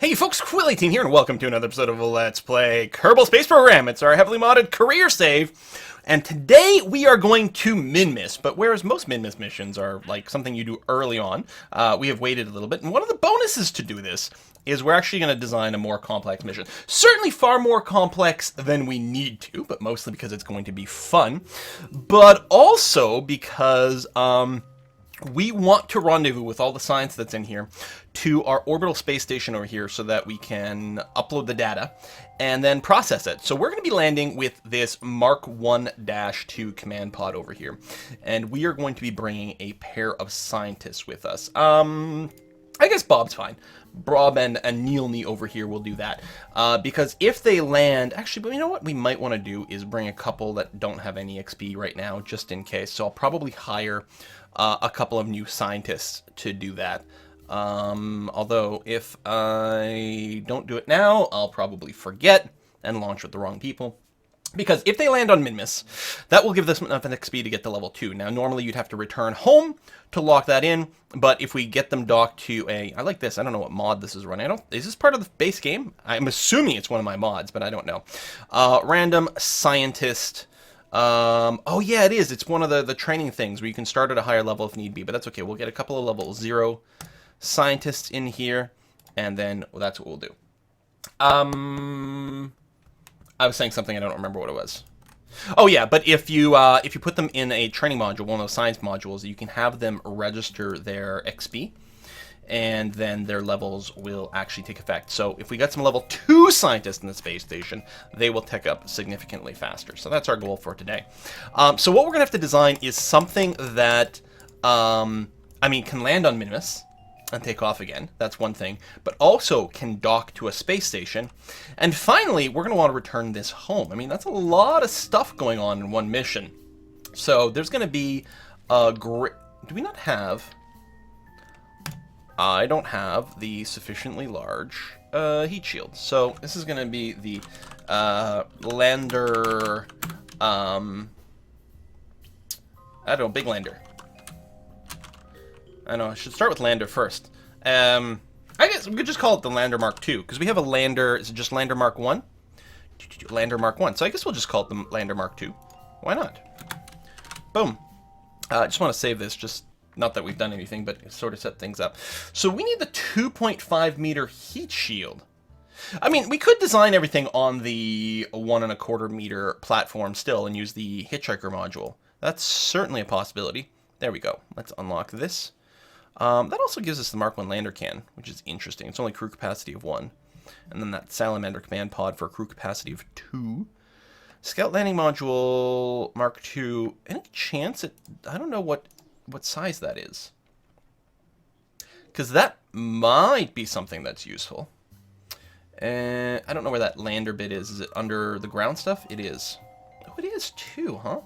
Hey folks, Quill18 here, and welcome to another episode of Let's Play Kerbal Space Program. It's our heavily modded career save, and today we are going to min-miss, but whereas most min-miss missions are like something you do early on, we have waited a little bit, and one of the bonuses to do this is we're actually going to design a more complex mission. Certainly far more complex than we need to, but mostly because it's going to be fun, but also because, we want to rendezvous with all the science that's in here to our orbital space station over here so that we can upload the data and then process it. So we're going to be landing with this Mark 1-2 command pod over here. And we are going to be bringing a pair of scientists with us. I guess Bob's fine. Bob and Neilney over here will do that. Because if they land... Actually, but you know what we might want to do is bring a couple that don't have any XP right now, just in case. So I'll probably hire a couple of new scientists to do that. Although, if I don't do it now, I'll probably forget and launch with the wrong people. Because if they land on Minmus, that will give them enough XP to get to level 2. Now, normally you'd have to return home to lock that in, but if we get them docked to a... I like this. I don't know what mod this is running. Is this part of the base game? I'm assuming it's one of my mods, but I don't know. Random scientist... oh yeah, it is. It's one of the training things where you can start at a higher level if need be, but that's okay. We'll get a couple of level 0 scientists in here, and then that's what we'll do. I was saying something, I don't remember what it was. Oh yeah, but if you put them in a training module, one of those science modules, you can have them register their XP, and then their levels will actually take effect. So if we got some level 2 scientists in the space station, they will tick up significantly faster. So that's our goal for today. So what we're going to have to design is something that, can land on Minimus and take off again. That's one thing. But also can dock to a space station. And finally, we're going to want to return this home. I mean, that's a lot of stuff going on in one mission. So there's going to be a great... Do we not have... I don't have the sufficiently large heat shield. So this is going to be the lander, I don't know, big lander. I know, I should start with lander first. I guess we could just call it the lander Mark II, because we have a lander, is it just lander Mark 1? Lander Mark 1, so I guess we'll just call it the lander Mark II. Why not? Boom. I just want to save this, just... Not that we've done anything, but sort of set things up. So we need the 2.5 meter heat shield. I mean, we could design everything on the 1.25 meter platform still and use the hitchhiker module. That's certainly a possibility. There we go. Let's unlock this. That also gives us the Mark 1 lander can, which is interesting. It's only crew capacity of 1. And then that salamander command pod for a crew capacity of 2. Scout landing module Mark 2. Any chance it... I don't know what size that is, because that might be something that's useful. I don't know where that lander bit is. Is it under the ground stuff? It is. Oh, it is too, huh?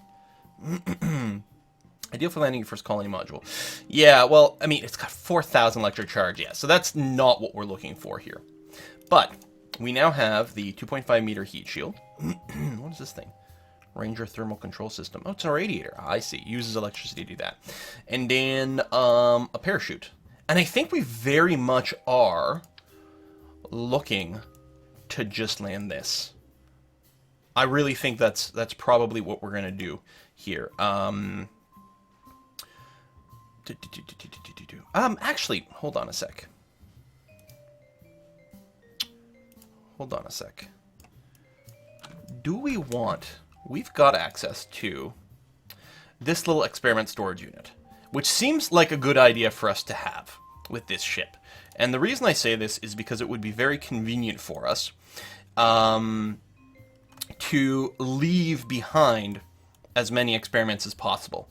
Ideal for landing your first colony module. Yeah, well, I mean, it's got 4,000 electric charge. Yeah, so that's not what we're looking for here. But we now have the 2.5 meter heat shield. What is this thing? Ranger thermal control system. Oh, it's a radiator. I see. Uses electricity to do that. And then a parachute. And I think we very much are looking to just land this. I really think that's probably what we're gonna do here. Actually, hold on a sec. Hold on a sec. Do we want... We've got access to this little experiment storage unit, which seems like a good idea for us to have with this ship. And the reason I say this is because it would be very convenient for us to leave behind as many experiments as possible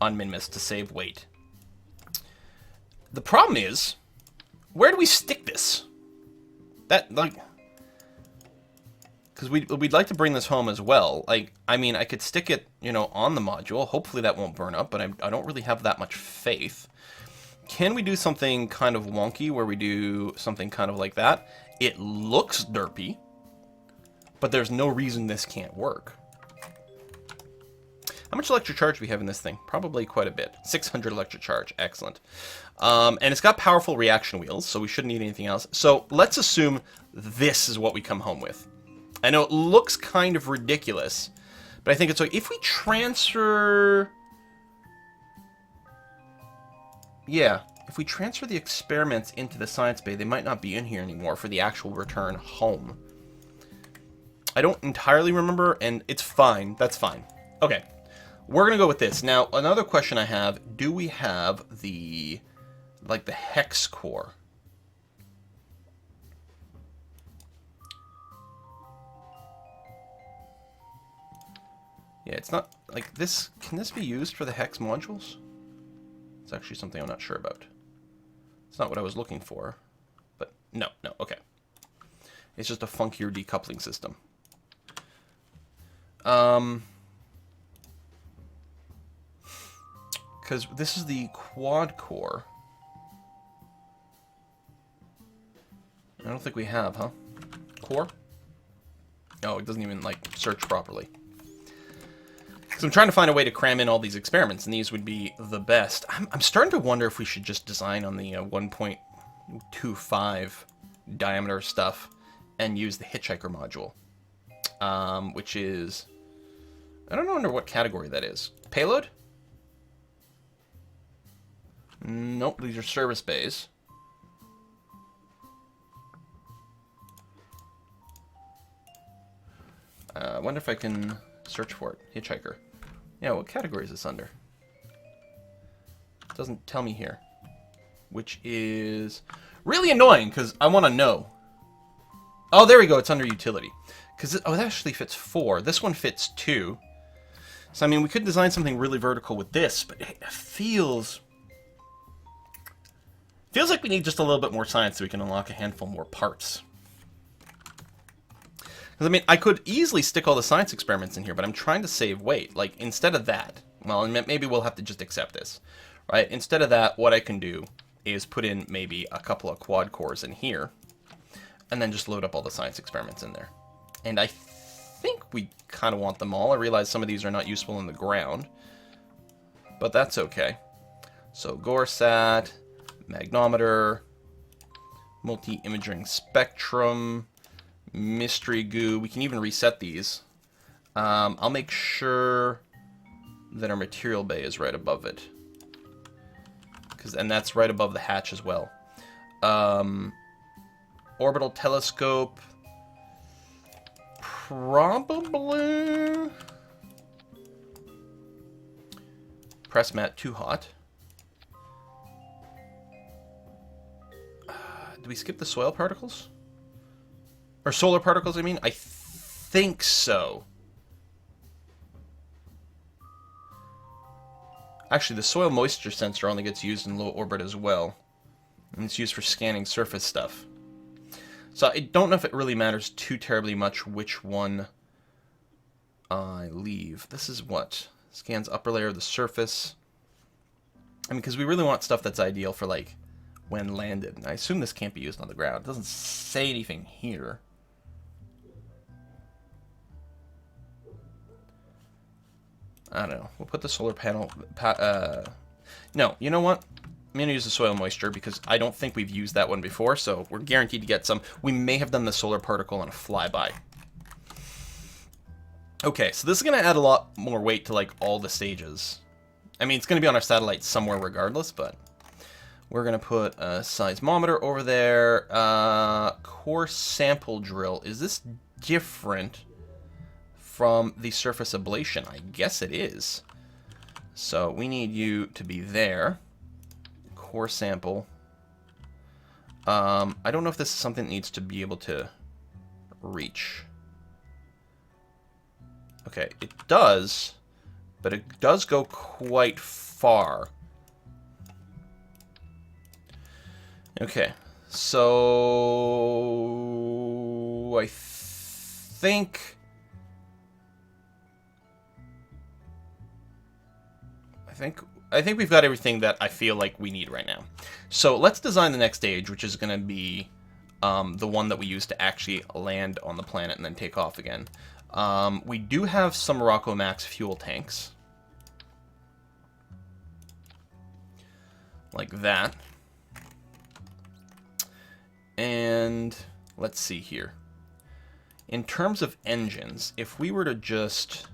on Minmus to save weight. The problem is, where do we stick this? That, like... Because we'd like to bring this home as well. Like, I mean, I could stick it, you know, on the module. Hopefully that won't burn up, but I don't really have that much faith. Can we do something kind of wonky where we do something kind of like that? It looks derpy, but there's no reason this can't work. How much electric charge do we have in this thing? Probably quite a bit. 600 electric charge. Excellent. And it's got powerful reaction wheels, so we shouldn't need anything else. So let's assume this is what we come home with. I know it looks kind of ridiculous, but I think it's like, if we transfer... Yeah, if we transfer the experiments into the science bay, they might not be in here anymore for the actual return home. I don't entirely remember, and it's fine. That's fine. Okay, we're going to go with this. Now, another question I have, do we have the, like, the hex core? Yeah, it's not, like, this, can this be used for the hex modules? It's actually something I'm not sure about. It's not what I was looking for, but no, okay. It's just a funkier decoupling system. Because this is the quad core. I don't think we have, huh? Core? No, it doesn't even, like, search properly. So I'm trying to find a way to cram in all these experiments, and these would be the best. I'm starting to wonder if we should just design on the 1.25 diameter stuff and use the hitchhiker module, which is... I don't know under what category that is. Payload? Nope, these are service bays. I wonder if I can search for it. Hitchhiker. Yeah, what category is this under? It doesn't tell me here. Which is really annoying, because I want to know. Oh, there we go. It's under utility. Because it actually fits 4. This one fits 2. So, I mean, we could design something really vertical with this, but it feels like we need just a little bit more science so we can unlock a handful more parts. Because, I mean, I could easily stick all the science experiments in here, but I'm trying to save weight. Like, instead of that, well, and maybe we'll have to just accept this, right? Instead of that, what I can do is put in maybe a couple of quad cores in here, and then just load up all the science experiments in there. And I think we kind of want them all. I realize some of these are not useful in the ground, but that's okay. So, Goresat, magnometer, multi-imaging spectrum, mystery goo. We can even reset these. I'll make sure that our material bay is right above it, and that's right above the hatch as well. Orbital telescope, probably. Press mat too hot. Do we skip the soil particles? Or solar particles, I mean? I think so. Actually, the soil moisture sensor only gets used in low orbit as well. And it's used for scanning surface stuff. So I don't know if it really matters too terribly much which one I leave. This is what? Scans upper layer of the surface. I mean, because we really want stuff that's ideal for, like, when landed. And I assume this can't be used on the ground. It doesn't say anything here. I don't know. We'll put the solar panel... no, you know what? I'm going to use the soil moisture because I don't think we've used that one before, so we're guaranteed to get some. We may have done the solar particle on a flyby. Okay, so this is going to add a lot more weight to, like, all the stages. I mean, it's going to be on our satellite somewhere regardless, but we're going to put a seismometer over there. Core sample drill. Is this different from the surface ablation? I guess it is. So we need you to be there. Core sample. I don't know if this is something that needs to be able to reach. Okay, it does, but it does go quite far. Okay, so I think we've got everything that I feel like we need right now. So let's design the next stage, which is going to be the one that we use to actually land on the planet and then take off again. We do have some Morocco Max fuel tanks. Like that. And let's see here. In terms of engines, if we were to just...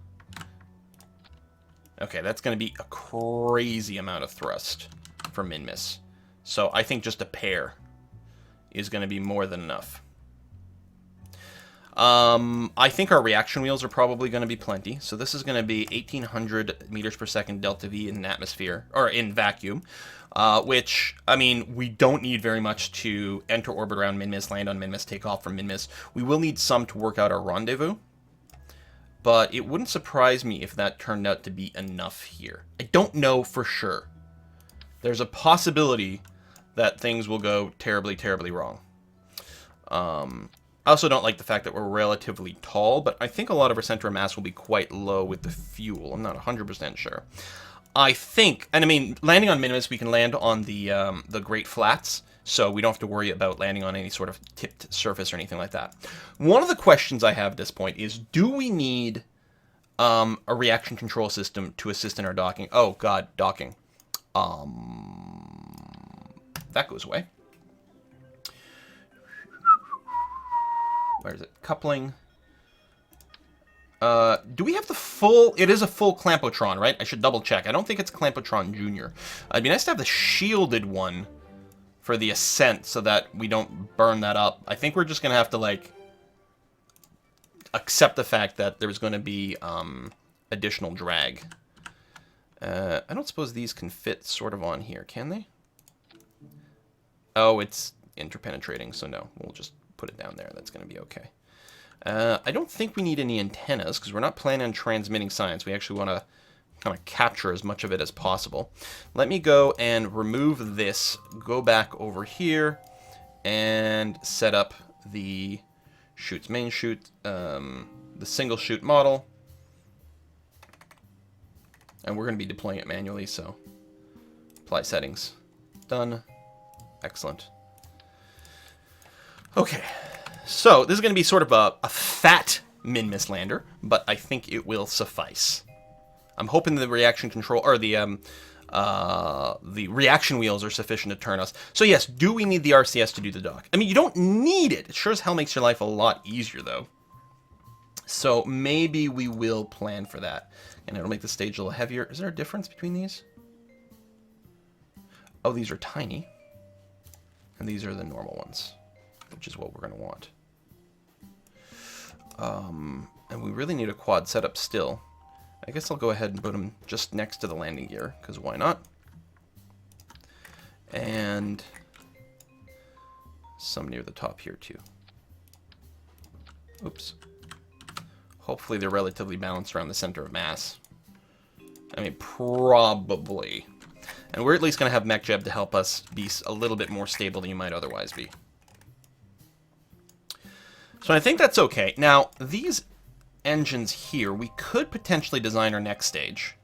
Okay, that's going to be a crazy amount of thrust for min-miss. So I think just a pair is going to be more than enough. I think our reaction wheels are probably going to be plenty. So this is going to be 1,800 meters per second delta V in atmosphere, or in vacuum, which, I mean, we don't need very much to enter orbit around min-miss, land on min-miss, take off from min-miss. We will need some to work out our rendezvous, but it wouldn't surprise me if that turned out to be enough here. I don't know for sure. There's a possibility that things will go terribly, terribly wrong. I also don't like the fact that we're relatively tall, but I think a lot of our center of mass will be quite low with the fuel. I'm not 100% sure. I think, and I mean, landing on min-miss, we can land on the Great Flats, so we don't have to worry about landing on any sort of tipped surface or anything like that. One of the questions I have at this point is, do we need a reaction control system to assist in our docking? Oh, God, docking. That goes away. Where is it? Coupling. Do we have the full... It is a full Clampotron, right? I should double check. I don't think it's Clampotron Junior. It'd be nice to have the shielded one for the ascent so that we don't burn that up. I think we're just going to have to, like, accept the fact that there's going to be additional drag. I don't suppose these can fit sort of on here, can they? Oh, it's interpenetrating, so no. We'll just put it down there. That's going to be okay. I don't think we need any antennas because we're not planning on transmitting science. We actually want to kind of capture as much of it as possible. Let me go and remove this, go back over here, and set up the chutes. Main chute, the single chute model. And we're going to be deploying it manually, so apply settings. Done. Excellent. Okay, so this is going to be sort of a fat min-miss lander, but I think it will suffice. I'm hoping the reaction control, or the reaction wheels are sufficient to turn us. So yes, do we need the RCS to do the dock? I mean, you don't need it. It sure as hell makes your life a lot easier, though. So maybe we will plan for that. And it'll make the stage a little heavier. Is there a difference between these? Oh, these are tiny. And these are the normal ones, which is what we're going to want. And we really need a quad setup still. I guess I'll go ahead and put them just next to the landing gear, because why not? And some near the top here, too. Oops. Hopefully they're relatively balanced around the center of mass. I mean, probably. And we're at least going to have MechJeb to help us be a little bit more stable than you might otherwise be. So I think that's okay. Now, these engines here, we could potentially design our next stage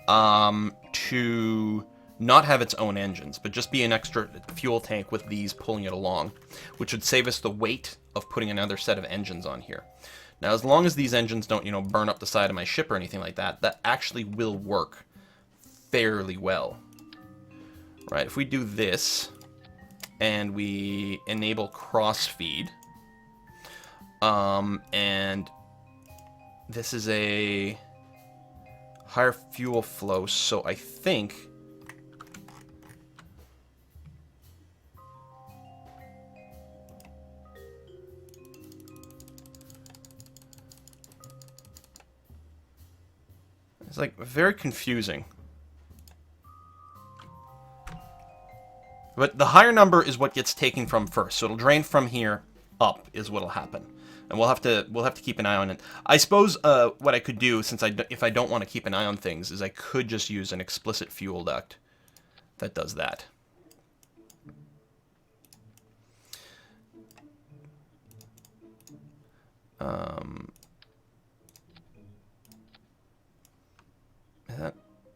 to not have its own engines, but just be an extra fuel tank with these pulling it along, which would save us the weight of putting another set of engines on here. Now, as long as these engines don't, burn up the side of my ship or anything like that, that actually will work fairly well. Right, if we do this, and we enable cross-feed, and this is a higher fuel flow, so I think... It's like very confusing. But the higher number is what gets taken from first. So it'll drain from here up is what'll happen. And we'll have to keep an eye on it. I suppose what I could do, since if I don't want to keep an eye on things, is I could just use an explicit fuel duct that does that.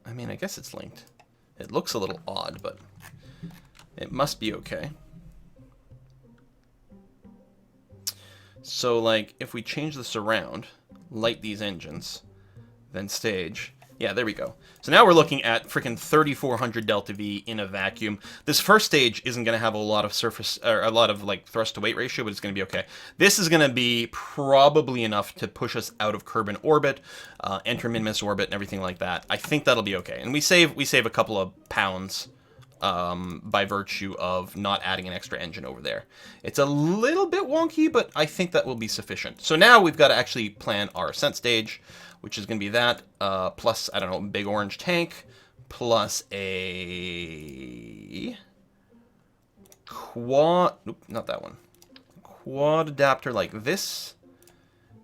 I mean, I guess it's linked. It looks a little odd, but it must be okay. So, like, if we change this around, light these engines, then stage, Yeah, there we go. So now we're looking at freaking 3,400 delta V in a vacuum. This first stage isn't going to have a lot of surface, or a lot of like thrust to weight ratio, but it's going to be okay. This is going to be probably enough to push us out of Kerbal orbit, enter min-miss orbit, and everything like that. I think that'll be okay, and we save a couple of pounds by virtue of not adding an extra engine over there. It's a little bit wonky, but I think that will be sufficient. So now we've got to actually plan our ascent stage, which is going to be that, plus, I don't know, big orange tank, plus a quad, nope, not that one, quad adapter like this,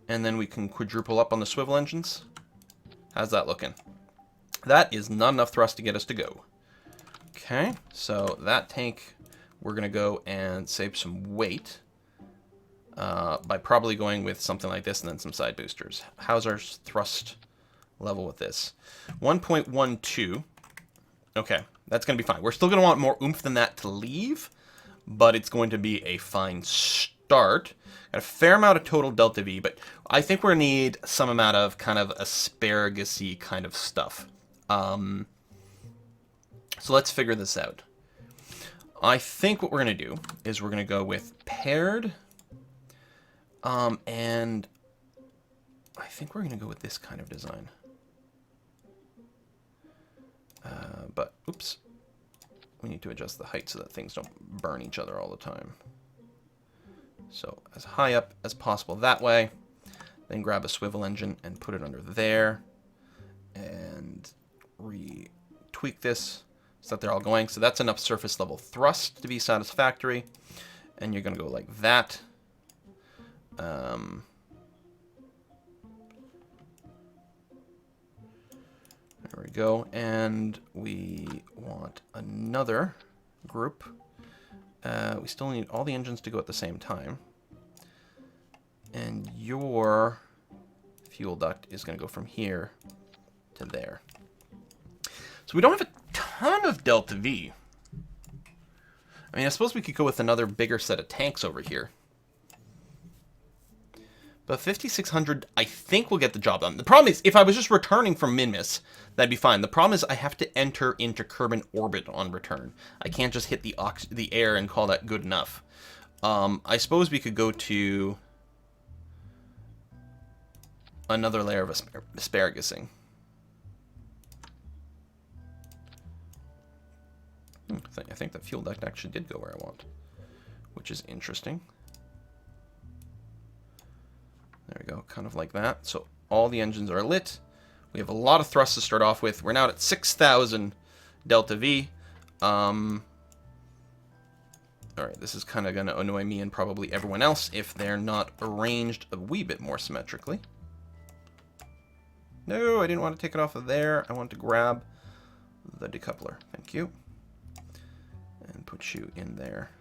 and then we can quadruple up on the swivel engines. How's that looking? That is not enough thrust to get us to go. Okay, so that tank, we're going to go and save some weight by probably going with something like this and then some side boosters. How's our thrust level with this? 1.12. Okay, that's going to be fine. We're still going to want more oomph than that to leave, but it's going to be a fine start. Got a fair amount of total delta V, but I think we're going to need some amount of kind of asparagus-y kind of stuff. So let's figure this out. I think what we're going to do is we're going to go with paired. And I think we're going to go with this kind of design. But, oops. We need to adjust the height so that things don't burn each other all the time. So as high up as possible that way. Then grab a swivel engine and put it under there. And retweak this so that they're all going. So that's enough surface level thrust to be satisfactory. And you're going to go like that. There we go. And we want another group. We still need all the engines to go at the same time. And your fuel duct is going to go from here to there. So we don't have a ton of delta V. I mean, I suppose we could go with another bigger set of tanks over here. But 5,600, I think will get the job done. The problem is, if I was just returning from min-miss, that'd be fine. The problem is I have to enter into Kerbal orbit on return. I can't just hit the air and call that good enough. I suppose we could go to another layer of asparagusing. I think the fuel duct actually did go where I want, which is interesting. There we go, kind of like that. So all the engines are lit. We have a lot of thrust to start off with. We're now at 6,000 delta V. All right, this is kind of going to annoy me and probably everyone else if they're not arranged a wee bit more symmetrically. No, I didn't want to take it off of there. I want to grab the decoupler. Thank you. And put you in there.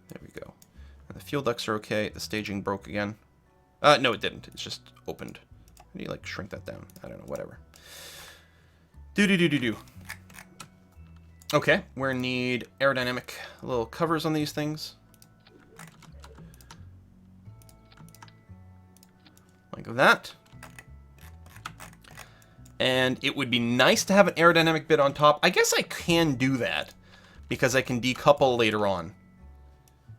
There we go. And the fuel ducts are okay. The staging broke again. No, it didn't. It's just opened. How do you, like, shrink that down? I don't know. Whatever. Do. Okay. We need aerodynamic little covers on these things. Like that. And it would be nice to have an aerodynamic bit on top. I guess I can do that because I can decouple later on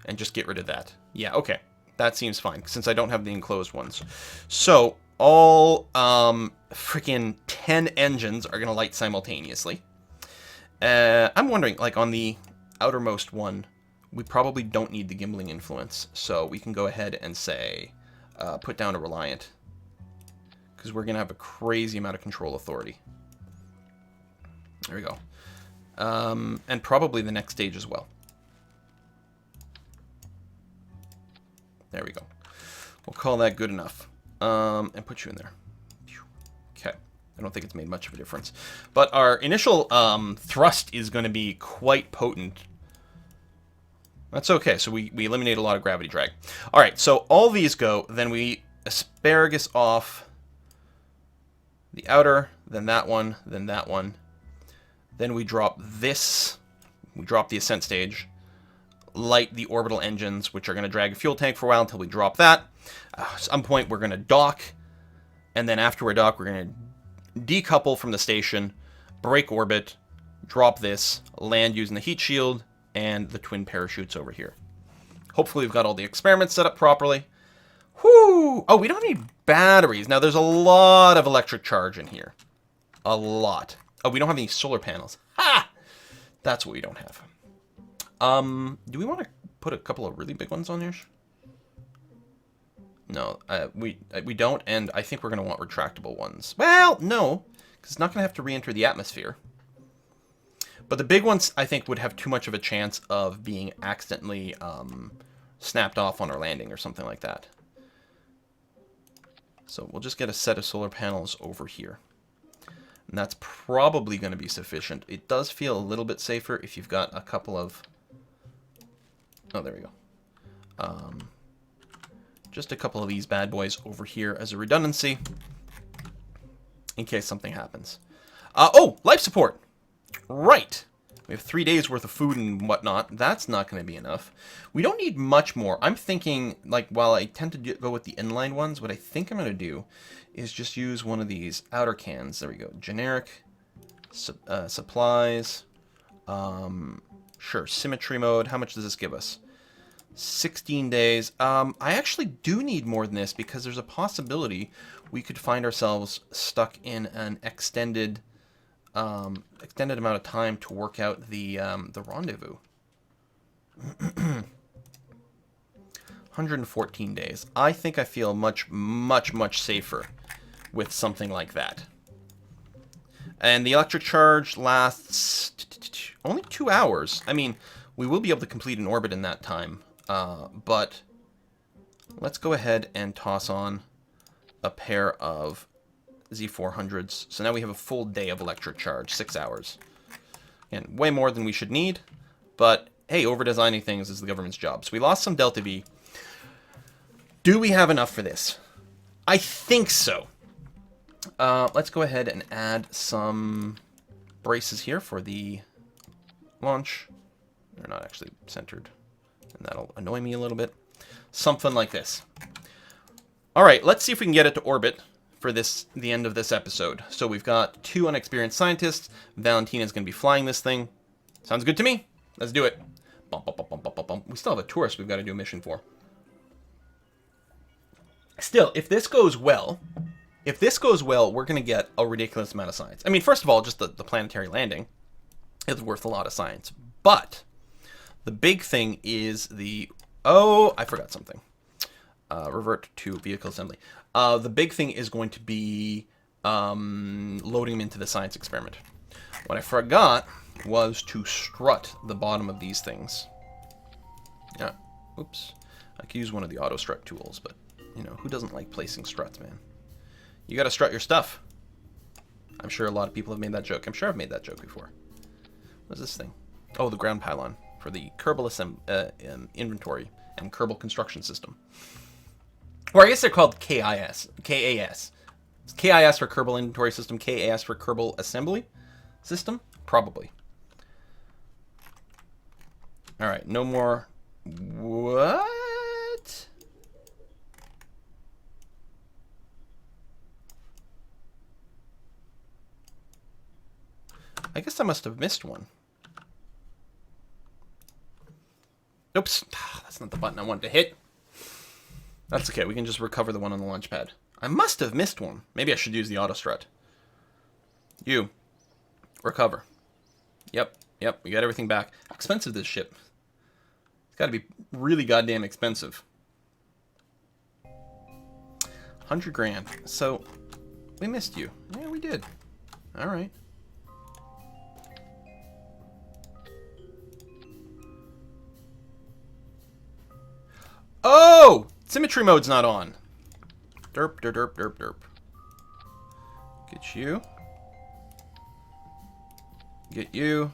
and just get rid of that. Yeah, okay. That seems fine since I don't have the enclosed ones. So all freaking 10 engines are going to light simultaneously. I'm wondering, like on the outermost one, we probably don't need the gimbaling influence. So we can go ahead and say, put down a Reliant. Because we're going to have a crazy amount of control authority. There we go. And probably the next stage as well. There we go. We'll call that good enough. And put you in there. Okay. I don't think it's made much of a difference. But our initial thrust is going to be quite potent. That's okay. So we eliminate a lot of gravity drag. All right. So all these go. Then we asparagus off the outer, then that one, then that one. Then we drop this. We drop the ascent stage. Light the orbital engines, which are going to drag a fuel tank for a while until we drop that. At some point, we're going to dock And then after we dock, we're going to decouple from the station, break orbit, drop this, land using the heat shield, and the twin parachutes over here. Hopefully we've got all the experiments set up properly. Whoo! Oh, we don't need batteries. Now, there's a lot of electric charge in here. A lot. Oh, we don't have any solar panels. Ha! That's what we don't have. Do we want to put a couple of really big ones on here? No, we don't, and I think we're going to want retractable ones. Well, no, because it's not going to have to re-enter the atmosphere. But the big ones, I think, would have too much of a chance of being accidentally snapped off on our landing or something like that. So we'll just get a set of solar panels over here. And that's probably going to be sufficient. It does feel a little bit safer if you've got a couple of... Oh, there we go. Just a couple of these bad boys over here as a redundancy in case something happens. Oh, life support. Right. We have 3 days worth of food and whatnot. That's not going to be enough. We don't need much more. I'm thinking, like, while I tend to go with the inline ones, what I think I'm going to do is just use one of these outer cans. There we go. Generic supplies. Sure, symmetry mode. How much does this give us? 16 days. I actually do need more than this because there's a possibility we could find ourselves stuck in an extended amount of time to work out the rendezvous. 114 days. I think I feel much, much, much safer with something like that. And the electric charge lasts only 2 hours. I mean, we will be able to complete an orbit in that time. But let's go ahead and toss on a pair of Z400s. So now we have a full day of electric charge, 6 hours. Again, way more than we should need. But, hey, over-designing things is the government's job. So we lost some Delta V. Do we have enough for this? I think so. Let's go ahead and add some braces here for the launch. They're not actually centered, and that'll annoy me a little bit. Something like this. All right, let's see if we can get it to orbit for the end of this episode. So we've got 2 unexperienced scientists. Valentina's going to be flying this thing. Sounds good to me. Let's do it. Bump, bump, bump, bump, bump, bump. We still have a tourist we've got to do a mission for. Still, if this goes well, we're going to get a ridiculous amount of science. I mean, first of all, just the planetary landing is worth a lot of science. But the big thing is the... Oh, I forgot something. Revert to vehicle assembly. The big thing is going to be loading them into the science experiment. What I forgot was to strut the bottom of these things. Yeah, oops. I could use one of the auto strut tools, but, you know, who doesn't like placing struts, man? You gotta strut your stuff. I'm sure a lot of people have made that joke. I'm sure I've made that joke before. What is this thing? Oh, the ground pylon for the Kerbal inventory and Kerbal construction system. Or I guess they're called KIS. KAS. It's KIS for Kerbal inventory system, KAS for Kerbal assembly system? Probably. All right, no more. What? I guess I must have missed one. Oops, that's not the button I wanted to hit. That's okay, we can just recover the one on the launch pad. I must have missed one. Maybe I should use the auto strut. You. Recover. Yep, we got everything back. How expensive is this ship? It's gotta be really goddamn expensive. 100 grand. So, we missed you. Yeah, we did. Alright. Oh! Symmetry mode's not on. Derp, derp, derp, derp, derp. Get you. Get you.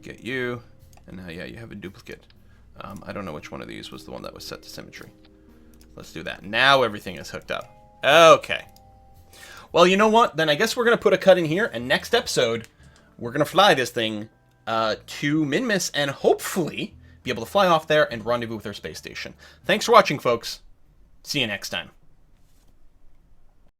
Get you. And now, yeah, you have a duplicate. I don't know which one of these was the one that was set to symmetry. Let's do that. Now everything is hooked up. Okay. Well, you know what? Then I guess we're going to put a cut in here. And next episode, we're going to fly this thing to Minmus and hopefully be able to fly off there and rendezvous with our space station. Thanks for watching, folks. See you next time.